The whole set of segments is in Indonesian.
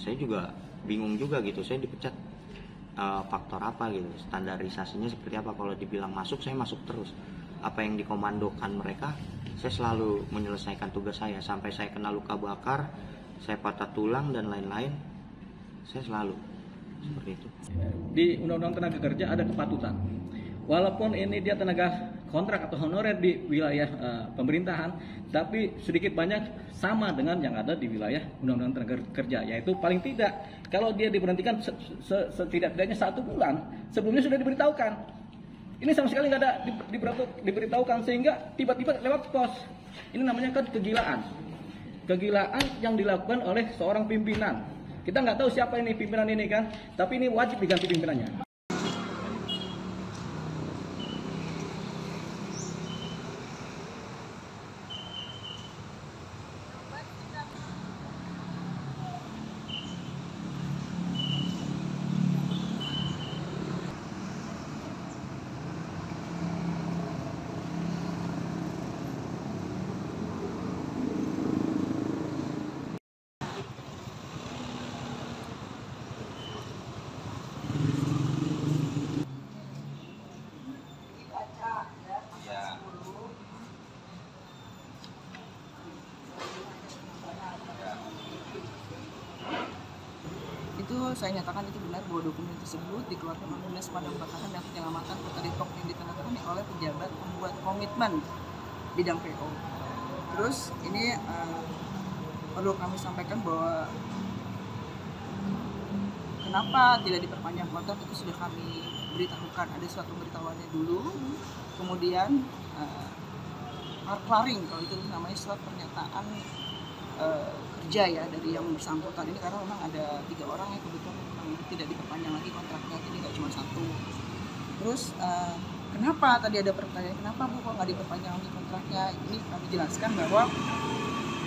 saya juga bingung juga gitu, saya dipecat faktor apa gitu, standarisasinya seperti apa. Kalau dibilang masuk, saya masuk terus. Apa yang dikomandokan mereka, saya selalu menyelesaikan tugas saya. Sampai saya kena luka bakar, saya patah tulang dan lain-lain, saya selalu seperti itu. Di Undang-Undang Tenaga Kerja ada kepatutan. Walaupun ini dia tenaga kontrak atau honorer di wilayah pemerintahan, tapi sedikit banyak sama dengan yang ada di wilayah Undang-Undang Tenaga Kerja, yaitu paling tidak kalau dia diberhentikan setidak-tidaknya 1 bulan sebelumnya sudah diberitahukan. Ini sama sekali nggak ada diberitahukan, sehingga tiba-tiba lewat pos. Ini namanya kan kegilaan yang dilakukan oleh seorang pimpinan. Kita nggak tahu siapa ini pimpinan ini kan, tapi ini wajib diganti pimpinannya. Itu saya nyatakan itu benar bahwa dokumen tersebut dikeluarkan oleh Dinas Pemadam Kebakaran dan Penyelamatan Kota Depok yang ditandatangani oleh pejabat pembuat komitmen bidang PO. Terus ini perlu kami sampaikan bahwa kenapa tidak diperpanjang kontrak itu sudah kami beritahukan. Ada suatu pemberitahuannya dulu, kemudian klaring, kalau itu namanya surat pernyataan kerja ya dari yang bersangkutan ini, karena memang ada 3 orang yang kebetulan memang tidak diperpanjang lagi kontraknya, jadi nggak cuma 1. Terus kenapa tadi ada pertanyaan, kenapa Bu kok nggak diperpanjang lagi kontraknya? Ini kami jelaskan bahwa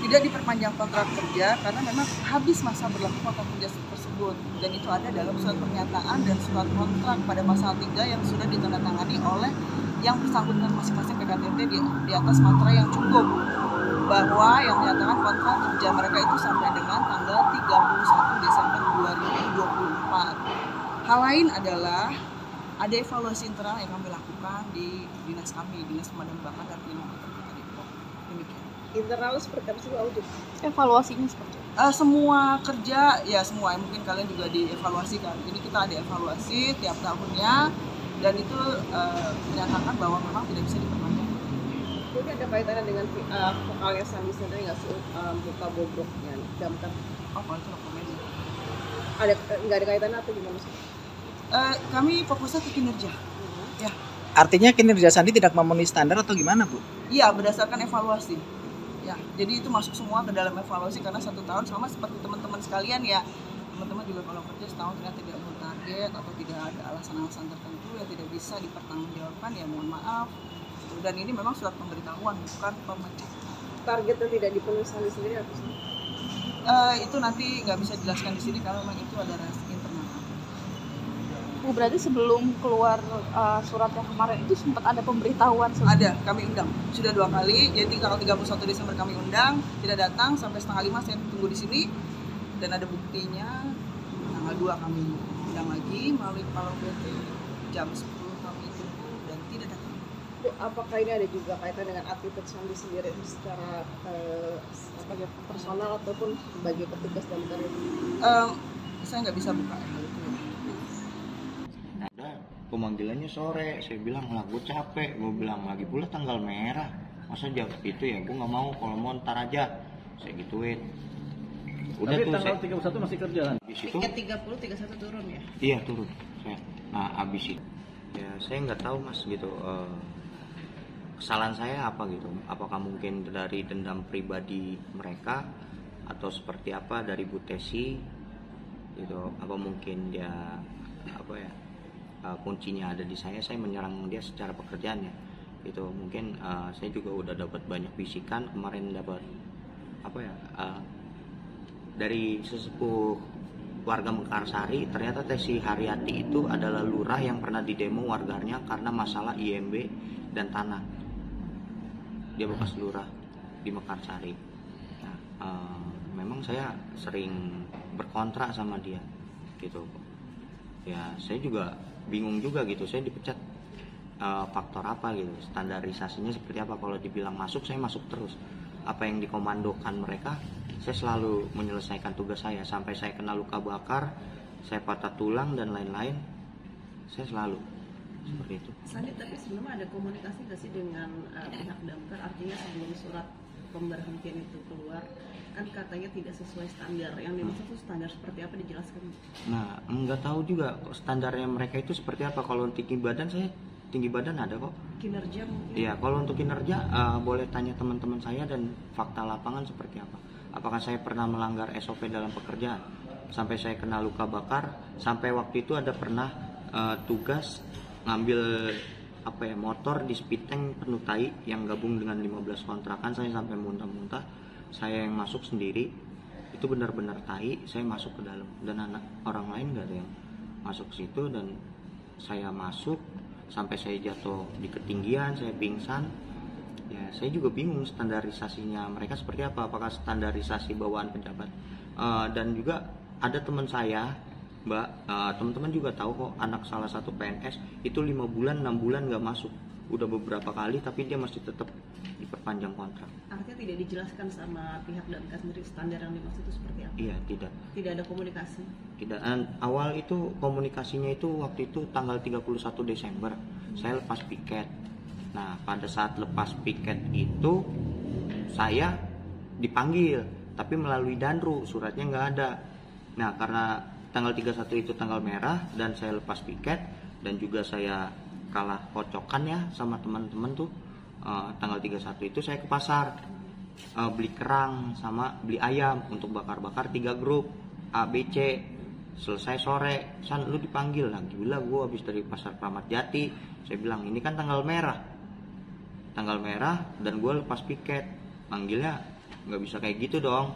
tidak diperpanjang kontrak kerja karena memang habis masa berlaku kontrak kerja tersebut, dan itu ada dalam surat pernyataan dan surat kontrak pada pasal 3 yang sudah ditandatangani oleh yang bersangkutan masing-masing PKTT di atas materai yang cukup, bahwa yang menyatakan kontrak kerja mereka itu sampai dengan tanggal 31 Desember 2024. Hal lain adalah ada evaluasi internal yang kami lakukan di dinas kami, Dinas Pemadam Kebakaran dan Penyelamatan Kota Depok. Demikian. Internal seperti apa sih audit? Evaluasinya seperti semua kerja, ya semua, mungkin kalian juga dievaluasikan. Ini kita ada evaluasi tiap tahunnya, dan itu menyatakan bahwa memang tidak bisa diperpanjang. Jadi ada kaitannya dengan vokalnya Sandi sendiri nggak sih, muka bobroknya, damkar? Oh, kalau itu dokumennya. Nggak ada kaitannya atau gimana sih? Kami fokusnya ke kinerja. Ya. Artinya kinerja Sandi tidak memenuhi standar atau gimana, Bu? Iya, berdasarkan evaluasi. Ya, jadi itu masuk semua ke dalam evaluasi, karena 1 tahun sama seperti teman-teman sekalian ya. Teman-teman juga kalau kerja setahun ternyata tidak memenuhi target atau tidak ada alasan-alasan tertentu yang tidak bisa dipertanggungjawabkan, ya mohon maaf. Dan ini memang surat pemberitahuan, bukan pemecatan. Target yang tidak dipenuhi Sandi sendiri apa sih? Itu nanti nggak bisa dijelaskan di sini karena memang itu ada rahasia internal. Bu, berarti sebelum keluar surat yang kemarin itu sempat ada pemberitahuan? Ada, kami undang. Sudah 2 kali, jadi tanggal 31 Desember kami undang, tidak datang, sampai 4:30 saya tunggu di sini. Dan ada buktinya, tanggal 2 kami undang lagi melalui kepala PT, jam 10 kami tunggu dan tidak datang. Bu, apakah ini ada juga kaitan dengan attitude Sandi sendiri secara sebagai personal ataupun sebagai petugas damkar itu? Saya nggak bisa buka hal itu. Udah, pemanggilannya sore, saya bilang lah gue capek, gue bilang lagi pula tanggal merah, masa jam itu ya, gue nggak mau, kalau mau ntar aja, saya gituin. Udah. Tapi tuh tanggal saya, 31 masih kerja kan? abis itu, Tiket 30, 31 turun ya? iya turun saya. Nah abis itu ya saya nggak tahu mas gitu, kesalahan saya apa gitu, apakah mungkin dari dendam pribadi mereka atau seperti apa dari Bu Tesi gitu, apa mungkin dia apa ya, kuncinya ada di saya menyerang dia secara pekerjaannya gitu. Mungkin saya juga udah dapat banyak bisikan kemarin, dapat apa ya, dari sesepuh warga Mekarsari, ternyata Tesi Haryati itu adalah lurah yang pernah didemo warganya karena masalah IMB dan tanah. Dia bekas lurah di Mekarsari. Nah, memang saya sering berkontrak sama dia gitu. Ya saya juga bingung juga gitu, saya dipecat faktor apa gitu, standarisasinya seperti apa. Kalau dibilang masuk, saya masuk terus. Apa yang dikomandokan mereka, saya selalu menyelesaikan tugas saya. Sampai saya kena luka bakar, saya patah tulang dan lain-lain, saya selalu seperti itu. Sandi, tapi sebelumnya ada komunikasi nggak sih dengan pihak damkar? Artinya sebelum surat pemberhentian itu keluar, kan katanya tidak sesuai standar. Yang dimaksud itu standar seperti apa, dijelaskan? Nah, nggak tahu juga standarnya mereka itu seperti apa. Kalau tinggi badan, saya tinggi badan ada kok. Kinerja mungkin? Iya, kalau untuk kinerja boleh tanya teman-teman saya dan fakta lapangan seperti apa. Apakah saya pernah melanggar SOP dalam pekerjaan sampai saya kena luka bakar? Sampai waktu itu ada pernah tugas ngambil motor di speed tank penuh tai yang gabung dengan 15 kontrakan. Saya sampai muntah-muntah, saya yang masuk sendiri. Itu benar-benar tai, saya masuk ke dalam dan anak orang lain gak ada yang masuk ke situ. Dan saya masuk sampai saya jatuh di ketinggian, saya pingsan. Ya saya juga bingung standarisasinya mereka seperti apa, apakah standarisasi bawaan pejabat. Dan juga ada teman saya, Mbak, teman-teman juga tahu kok, anak salah satu PNS itu 5 bulan 6 bulan gak masuk, udah beberapa kali tapi dia masih tetap diperpanjang kontrak. Artinya tidak dijelaskan sama pihak damkar sendiri standar yang dimaksud itu seperti apa? Iya, tidak. Tidak ada komunikasi? Tidak. Awal itu komunikasinya itu waktu itu tanggal 31 Desember saya lepas piket. Nah pada saat lepas piket itu saya dipanggil tapi melalui Danru, suratnya nggak ada. Nah karena tanggal 31 itu tanggal merah dan saya lepas piket dan juga saya kalah kocokan ya sama teman-teman tuh, tanggal 31 itu saya ke pasar beli kerang sama beli ayam untuk bakar-bakar 3 grup A, B, C. Selesai sore, San lu dipanggil lagi. Bila gue habis dari pasar Kramat Jati, saya bilang ini kan tanggal merah dan gue lepas piket, manggilnya nggak bisa kayak gitu dong.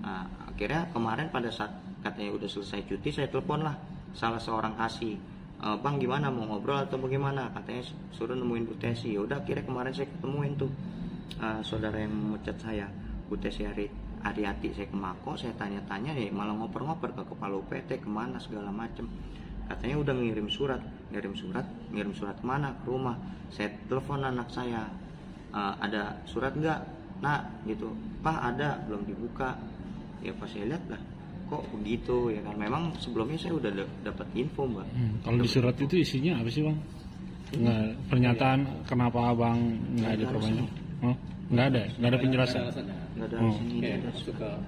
Nah akhirnya kemarin pada saat katanya udah selesai cuti, saya telepon lah salah seorang kasih, bang gimana mau ngobrol atau bagaimana, katanya suruh nemuin Bu Tesi. Yaudah akhirnya kemarin saya ketemuin tuh saudara yang memecat saya, Bu Tesi Ariati. Saya ke Mako, saya tanya-tanya nih, malah ngoper-ngoper ke kepala UPT kemana segala macem. Katanya udah ngirim surat kemana, ke rumah. Saya telepon anak saya, ada surat nggak nak gitu, Pak ada, belum dibuka. Ya pas saya lihat lah kok begitu ya kan, memang sebelumnya saya udah dapat info Mbak. Kalau di surat itu isinya apa sih Bang? Nggak, pernyataan kenapa Abang nggak ada perpanjang? Oh, nggak ada penjelasan. Nggak ada Suka.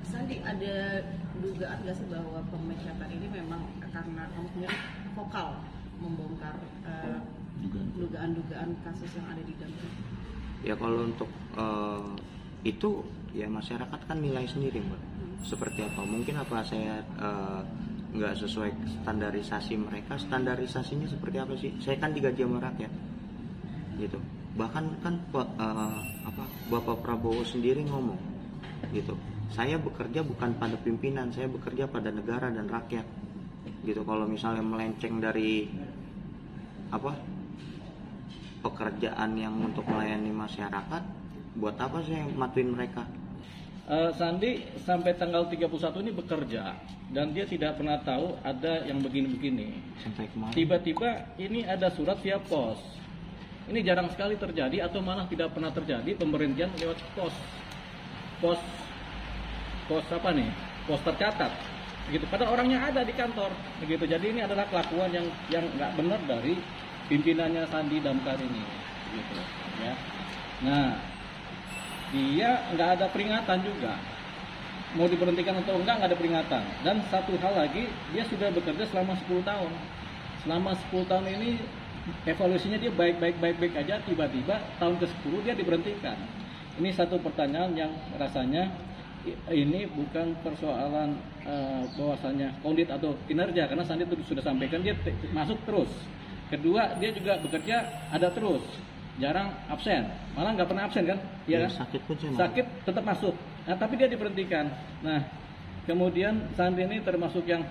Sandi, ada dugaan nggak sih bahwa pemecatan ini memang karena kamu sendiri vokal membongkar dugaan-dugaan kasus yang ada di damkar? Ya kalau untuk itu ya masyarakat kan nilai sendiri Mbak. Seperti apa, mungkin apa saya nggak sesuai standarisasi mereka. Standarisasinya seperti apa sih? Saya kan digaji sama rakyat gitu. Bahkan kan Bapak Prabowo sendiri ngomong gitu, saya bekerja bukan pada pimpinan, saya bekerja pada negara dan rakyat gitu. Kalau misalnya melenceng dari pekerjaan yang untuk melayani masyarakat, buat apa saya matuin mereka? Sandi sampai tanggal 31 ini bekerja dan dia tidak pernah tahu ada yang begini-begini. Sampai kemarin Tiba-tiba ini ada surat via pos. Ini jarang sekali terjadi atau malah tidak pernah terjadi pemberhentian lewat pos apa nih? Pos tercatat. Begitu. Padahal orangnya ada di kantor. Begitu. Jadi ini adalah kelakuan yang nggak benar dari pimpinannya Sandi Damkar ini. Begitu. Ya. Nah, dia nggak ada peringatan juga. Mau diberhentikan atau enggak ada peringatan. Dan satu hal lagi, dia sudah bekerja selama 10 tahun. Selama 10 tahun ini evaluasinya dia baik-baik aja, tiba-tiba tahun ke-10 dia diberhentikan. Ini satu pertanyaan yang rasanya ini bukan persoalan bahwasanya kondit atau kinerja, karena Sandi sudah sampaikan dia masuk terus. Kedua, dia juga bekerja ada terus, jarang absen, malah nggak pernah absen kan? ya, Kan? sakit pun saya Sakit tetap masuk. Nah, tapi dia diberhentikan. Nah, kemudian Sandi ini termasuk yang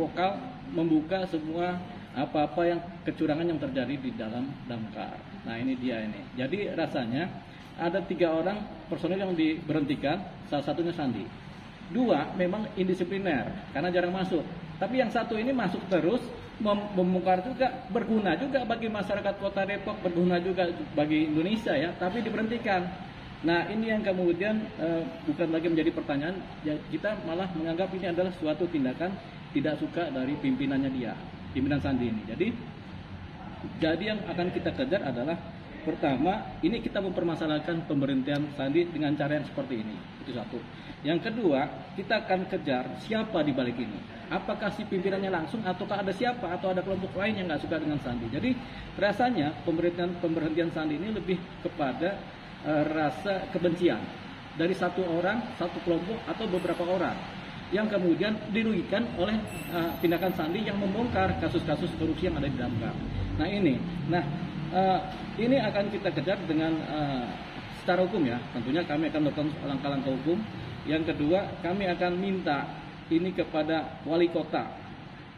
vokal membuka semua apa-apa yang kecurangan yang terjadi di dalam damkar. Nah, ini dia ini. Jadi rasanya ada 3 orang personil yang diberhentikan, salah satunya Sandi. 2 memang indisipliner karena jarang masuk. Tapi yang satu ini masuk terus, membongkar juga, berguna juga bagi masyarakat Kota Depok, berguna juga bagi Indonesia ya, tapi diberhentikan. Nah ini yang kemudian bukan lagi menjadi pertanyaan, ya, kita malah menganggap ini adalah suatu tindakan tidak suka dari pimpinannya dia, pimpinan Sandi ini. Jadi yang akan kita kejar adalah pertama, ini kita mempermasalahkan pemberhentian Sandi dengan cara yang seperti ini. Itu satu. Yang kedua, kita akan kejar siapa di balik ini. Apakah si pimpinannya langsung ataukah ada siapa atau ada kelompok lain yang nggak suka dengan Sandi. Jadi rasanya pemberhentian Sandi ini lebih kepada rasa kebencian dari satu orang, satu kelompok atau beberapa orang yang kemudian dirugikan oleh tindakan Sandi yang membongkar kasus-kasus korupsi yang ada di Damkar. Nah ini akan kita kejar dengan secara hukum ya. Tentunya kami akan melakukan langkah-langkah hukum. Yang kedua, kami akan minta ini kepada wali kota.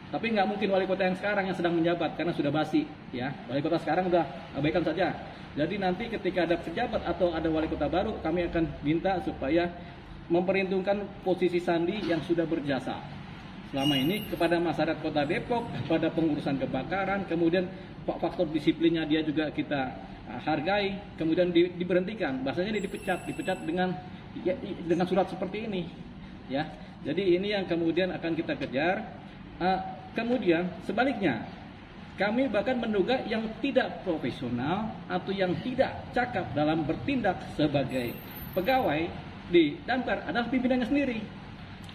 Tapi nggak mungkin wali kota yang sekarang yang sedang menjabat karena sudah basi ya. Wali kota sekarang udah abaikan saja. Jadi nanti ketika ada pejabat atau ada wali kota baru, kami akan minta supaya memperhitungkan posisi Sandi yang sudah berjasa selama ini kepada masyarakat Kota Depok, kepada pengurusan kebakaran, kemudian faktor disiplinnya dia juga kita hargai, kemudian diberhentikan, bahasanya dipecat dengan surat seperti ini, ya. Jadi ini yang kemudian akan kita kejar. Kemudian sebaliknya, kami bahkan menduga yang tidak profesional atau yang tidak cakap dalam bertindak sebagai pegawai di Damkar adalah pimpinannya sendiri.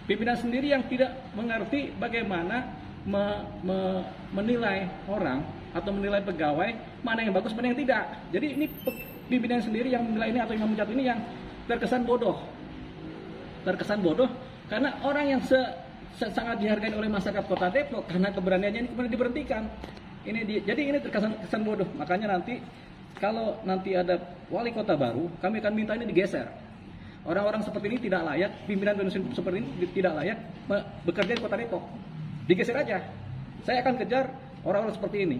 Pimpinan sendiri yang tidak mengerti bagaimana menilai orang atau menilai pegawai mana yang bagus, mana yang tidak. Jadi ini pimpinan sendiri yang menilai ini atau yang memecat ini yang terkesan bodoh. Terkesan bodoh karena orang yang sangat dihargai oleh masyarakat Kota Depok karena keberaniannya ini kemudian diberhentikan. Jadi ini terkesan bodoh. Makanya nanti kalau nanti ada wali kota baru, kami akan minta ini digeser. Orang-orang seperti ini tidak layak, pimpinan seperti ini tidak layak bekerja di Kota Depok. Digeser aja. Saya akan kejar orang-orang seperti ini.